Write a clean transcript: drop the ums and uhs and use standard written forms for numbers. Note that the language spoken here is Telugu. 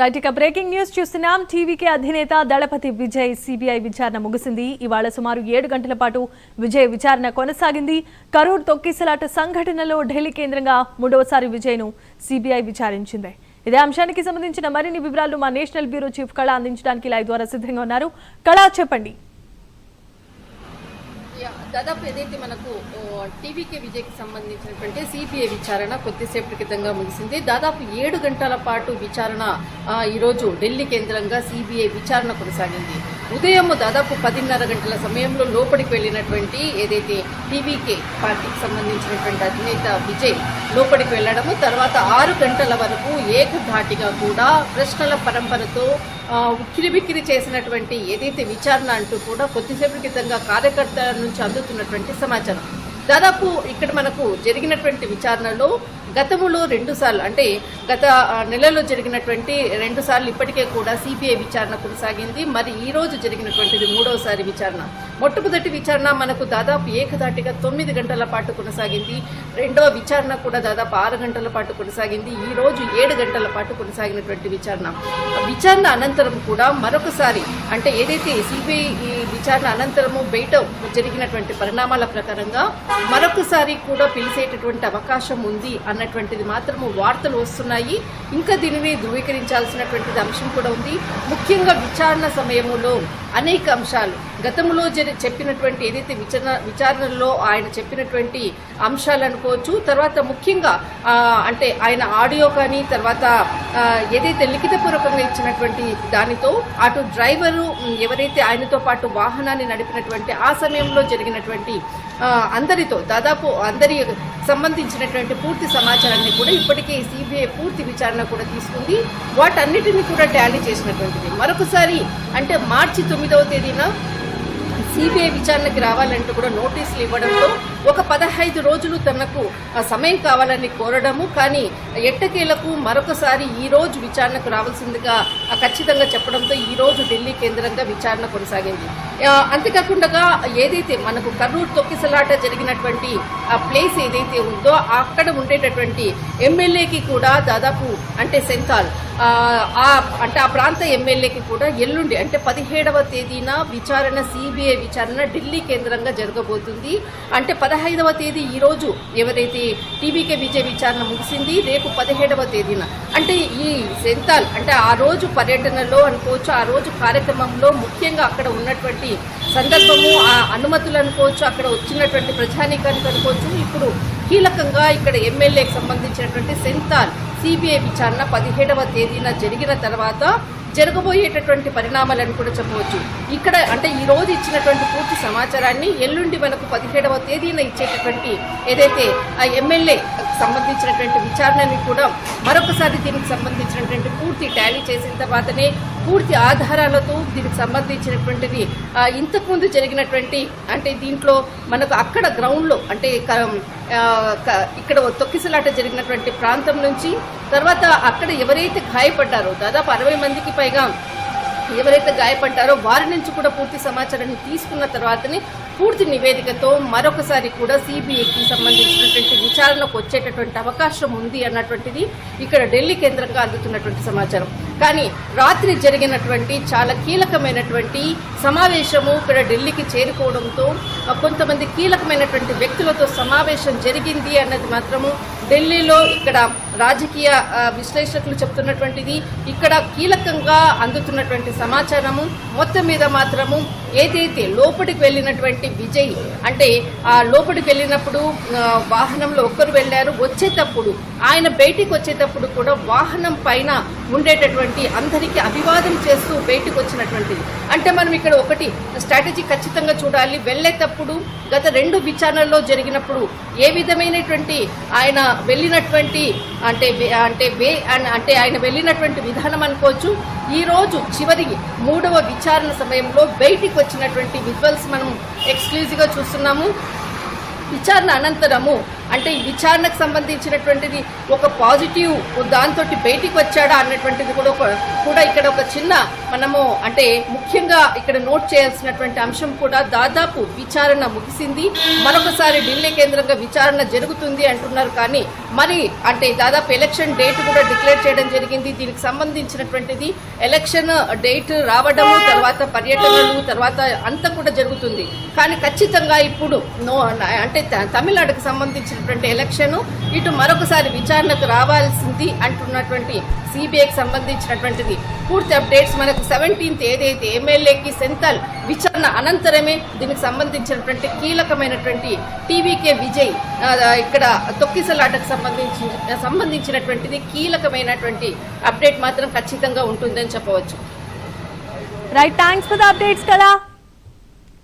రైట్, ఇక బ్రేకింగ్ న్యూస్ చూస్తున్నాం. టీవీకే అధినేత దళపతి విజయ్ సిబిఐ విచారణ ముగిసింది. ఇవాళ సుమారు 7 గంటల పాటు విజయ్ విచారణ కొనసాగింది. కరూర్ తొక్కిసలాట సంఘటనలో ఢిల్లీ కేంద్రంగా మూడవసారి విజయ్ను సిబిఐ విచారించింది. ఇదే అంశానికి సంబంధించిన మరిన్ని వివరాలు మా నేషనల్ బ్యూరో చీఫ్ కళ అందించడానికి లైవ్ ద్వారా సిద్ధంగా ఉన్నారు. కళ, చెప్పండి. దాదాపు ఏదైతే మనకు టీవీకే విజయ్కి సంబంధించినటువంటి సిబిఐ విచారణ కొద్దిసేపటి క్రితంగా ముగిసింది. దాదాపు 7 గంటల పాటు విచారణ ఈరోజు ఢిల్లీ కేంద్రంగా సిబిఐ విచారణ కొనసాగింది. ఉదయం దాదాపు 10:30 గంటల సమయంలో లోపలికి వెళ్ళినటువంటి ఏదైతే టీవీకే పార్టీకి సంబంధించినటువంటి అధినేత విజయ్ లోపలికి వెళ్లడము, తర్వాత 6 గంటల వరకు ఏకధాటిగా కూడా ప్రశ్నల పరంపరతో ఉక్కిరిబిక్కిరి చేసినటువంటి ఏదైతే విచారణ అంటూ కూడా కొద్దిసేపటి క్రితంగా కార్యకర్తల నుంచి అందుతున్నటువంటి సమాచారం. దాదాపు ఇక్కడ మనకు జరిగినటువంటి విచారణలో గతంలో 2 సార్లు, అంటే గత నెలలో జరిగినటువంటి 2 సార్లు ఇప్పటికే కూడా సిబిఐ విచారణ కొనసాగింది. మరి ఈ రోజు జరిగినటువంటిది 3వసారి విచారణ. మొట్టమొదటి విచారణ మనకు దాదాపు ఏకధాటిగా 9 గంటల పాటు కొనసాగింది. రెండవ విచారణ కూడా దాదాపు 6 గంటల పాటు కొనసాగింది. ఈ రోజు 7 గంటల పాటు కొనసాగినటువంటి విచారణ అనంతరం కూడా మరొకసారి, అంటే ఏదైతే సిబిఐ ఈ విచారణ అనంతరము బయట జరిగినటువంటి పరిణామాల ప్రకారంగా మరొకసారి కూడా పిలిచేటటువంటి అవకాశం ఉంది అన్నటువంటిది మాత్రము వార్తలు వస్తున్నాయి. ఇంకా దీనిని ధృవీకరించాల్సినటువంటిది అంశం కూడా ఉంది. ముఖ్యంగా విచారణ సమయంలో అనేక అంశాలు గతంలో చెప్పినటువంటి ఏదైతే విచారణలో ఆయన చెప్పినటువంటి అంశాలు అనుకోవచ్చు, తర్వాత ముఖ్యంగా అంటే ఆయన ఆడియో కానీ తర్వాత ఏదైతే లిఖితపూర్వకంగా ఇచ్చినటువంటి దానితో అటు డ్రైవరు ఎవరైతే ఆయనతో పాటు వాహనాన్ని నడిపినటువంటి ఆ సమయంలో జరిగినటువంటి అందరితో దాదాపు అందరి సంబంధించినటువంటి పూర్తి సమాచారాన్ని కూడా ఇప్పటికే సిబిఐ పూర్తి విచారణ కూడా తీసుకుంది. వాటన్నిటిని కూడా టాలీ చేసినటువంటిది. మరొకసారి అంటే మార్చి 9వ తేదీన సిబిఐ విచారణకి రావాలంటూ కూడా నోటీసులు ఇవ్వడంతో ఒక 15 రోజులు తనకు సమయం కావాలని కోరడము, కానీ ఎట్టకేలకు మరొకసారి ఈ రోజు విచారణకు రావాల్సిందిగా ఖచ్చితంగా చెప్పడంతో ఈ రోజు ఢిల్లీ కేంద్రంగా విచారణ కొనసాగింది. అంతేకాకుండా ఏదైతే మనకు కర్నూలు తొక్కిసలాట జరిగినటువంటి ఆ ప్లేస్ ఏదైతే ఉందో అక్కడ ఉండేటటువంటి ఎమ్మెల్యేకి కూడా దాదాపు అంటే సెంథాల్ అంటే ఆ ప్రాంత ఎమ్మెల్యేకి కూడా ఎల్లుండి అంటే 17వ తేదీన విచారణ సిబిఐ విచారణ ఢిల్లీ కేంద్రంగా జరగబోతుంది. అంటే 15వ తేదీ ఈ రోజు ఎవరైతే టీవీకే విజయ్ విచారణ ముగిసింది, రేపు 17వ తేదీన అంటే ఈ సెంథాల్ అంటే ఆ రోజు పర్యటనలో అనుకోవచ్చు, ఆ రోజు కార్యక్రమంలో ముఖ్యంగా అక్కడ ఉన్నటువంటి సందర్భము, ఆ అనుమతులు అనుకోవచ్చు, అక్కడ వచ్చినటువంటి ప్రజానీకానికి అనుకోవచ్చు. ఇప్పుడు కీలకంగా ఇక్కడ ఎమ్మెల్యేకి సంబంధించినటువంటి సెంథాల్ సిబిఐ విచారణ 17వ తేదీన జరిగిన తర్వాత జరగబోయేటటువంటి పరిణామాలను కూడా చెప్పవచ్చు. ఇక్కడ అంటే ఈ రోజు ఇచ్చినటువంటి పూర్తి సమాచారాన్ని ఎల్లుండి మనకు 17వ తేదీన ఇచ్చేటటువంటి ఏదైతే ఆ ఎమ్మెల్యే సంబంధించినటువంటి విచారణని కూడా మరొకసారి దీనికి సంబంధించినటువంటి పూర్తి టాలీ చేసిన తర్వాతనే పూర్తి ఆధారాలతో దీనికి సంబంధించినటువంటిది ఇంతకుముందు జరిగినటువంటి అంటే దీంట్లో మనకు అక్కడ గ్రౌండ్లో అంటే ఇక్కడ తొక్కిసలాట జరిగినటువంటి ప్రాంతం నుంచి తర్వాత అక్కడ ఎవరైతే గాయపడ్డారో దాదాపు 60 మందికి పైగా ఎవరైతే గాయపడ్డారో వారి నుంచి కూడా పూర్తి సమాచారాన్ని తీసుకున్న తర్వాతనే పూర్తి నివేదికతో మరొకసారి కూడా సిబిఐకి సంబంధించినటువంటి విచారణకు వచ్చేటటువంటి అవకాశం ఉంది అన్నటువంటిది ఇక్కడ ఢిల్లీ కేంద్రంగా అందుతున్నటువంటి సమాచారం. కానీ రాత్రి జరిగినటువంటి చాలా కీలకమైనటువంటి సమావేశము ఇక్కడ ఢిల్లీకి చేరుకోవడంతో కొంతమంది కీలకమైనటువంటి వ్యక్తులతో సమావేశం జరిగింది అన్నది మాత్రము ఢిల్లీలో ఇక్కడ రాజకీయ విశ్లేషకులు చెప్తున్నటువంటిది. ఇక్కడ కీలకంగా అందుతున్నటువంటి సమాచారము మొత్తం మీద మాత్రము ఏదైతే లోపలికి వెళ్ళినటువంటి విజయ్ అంటే ఆ లోపలికి వెళ్ళినప్పుడు వాహనంలో ఒక్కరు వెళ్ళారు, వచ్చేటప్పుడు ఆయన బయటికి వచ్చేటప్పుడు కూడా వాహనం పైన ఉండేటటువంటి అందరికీ అభివాదం చేస్తూ బయటకు వచ్చినటువంటిది. అంటే మనం ఇక్కడ ఒకటి స్ట్రాటజీ ఖచ్చితంగా చూడాలి. వెళ్ళేటప్పుడు గత 2 విచారణల్లో జరిగినప్పుడు ఏ విధమైనటువంటి ఆయన వెళ్ళినటువంటి అంటే ఆయన వెళ్ళినటువంటి విధానం అనుకోవచ్చు. ఈ రోజు చివరి 3వ విచారణ సమయంలో బయటికి వచ్చినటువంటి విజువల్స్ మనం ఎక్స్క్లూజివ్గా చూస్తున్నాము. విచారణ అనంతరము అంటే ఈ విచారణకు సంబంధించినటువంటిది ఒక పాజిటివ్ దాంతో బయటికి వచ్చాడా అన్నటువంటిది కూడా ఇక్కడ ఒక చిన్న మనము అంటే ముఖ్యంగా ఇక్కడ నోట్ చేయాల్సినటువంటి అంశం కూడా దాదాపు విచారణ ముగిసింది. మరొకసారి ఢిల్లీ కేంద్రంగా విచారణ జరుగుతుంది అంటున్నారు. కానీ మరి అంటే దాదాపు ఎలక్షన్ డేట్ కూడా డిక్లేర్ చేయడం జరిగింది. దీనికి సంబంధించినటువంటిది ఎలక్షన్ డేట్ రావడము, తర్వాత పర్యటనలు, తర్వాత అంతా కూడా జరుగుతుంది. కానీ ఖచ్చితంగా ఇప్పుడు అంటే తమిళనాడుకు సంబంధించినటువంటి ఎలక్షన్ ఇటు మరొకసారి విచారణకు రావాల్సింది అంటున్నటువంటి సిబిఐకి సంబంధించినటువంటిది పూర్తి అప్డేట్స్ మనకు 17th ఏదైతే ఎమ్మెల్యేకి సెంథల్ విచారణ అనంతరమే దీనికి సంబంధించినటువంటి కీలకమైనటువంటి టీవీకే విజయ్ ఇక్కడ తొక్కిసలాటకు సంబంధించినటువంటిది కీలకమైనటువంటి అప్డేట్ మాత్రం ఖచ్చితంగా ఉంటుందని చెప్పవచ్చు. Right, thanks for the updates కదా.